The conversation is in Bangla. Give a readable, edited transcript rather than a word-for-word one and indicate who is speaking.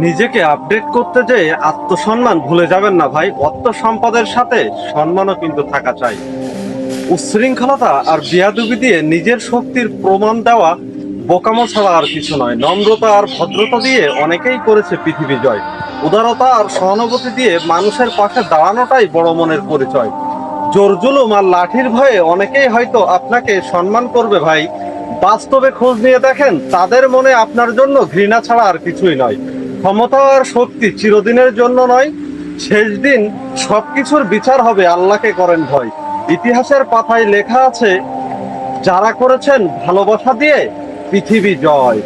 Speaker 1: নিজেকে আপডেট করতে যেয়ে আত্মসম্মান ভুলে যাবেন না ভাই। অর্থ সম্পদের সাথে সম্মানও কিন্তু থাকা চাই। উচ্ছৃঙ্খলতা আর বেয়াদবি দিয়ে নিজের শক্তির প্রমাণ দেওয়া বোকামো ছাড়া আর কিছু নয়। নম্রতা আর ভদ্রতা দিয়ে অনেকেই করেছে পৃথিবী জয়। উদারতা আর সহানুভূতি দিয়ে মানুষের পাশে দাঁড়ানোটাই বড় মনের পরিচয়। জোর জুলুম আর লাঠির ভয়ে অনেকেই হয়তো আপনাকে সম্মান করবে ভাই। বাস্তবে খোঁজ নিয়ে দেখেন, তাদের মনে আপনার জন্য ঘৃণা ছাড়া আর কিছুই নয়। ক্ষমতা আর শক্তি চিরদিনের জন্য নয়। শেষ দিন সবকিছুর বিচার হবে, আল্লাহকে করেন ভয়। ইতিহাসের পাতায় লেখা আছে, যারা করেছেন ভালোবাসা দিয়ে পৃথিবী জয়।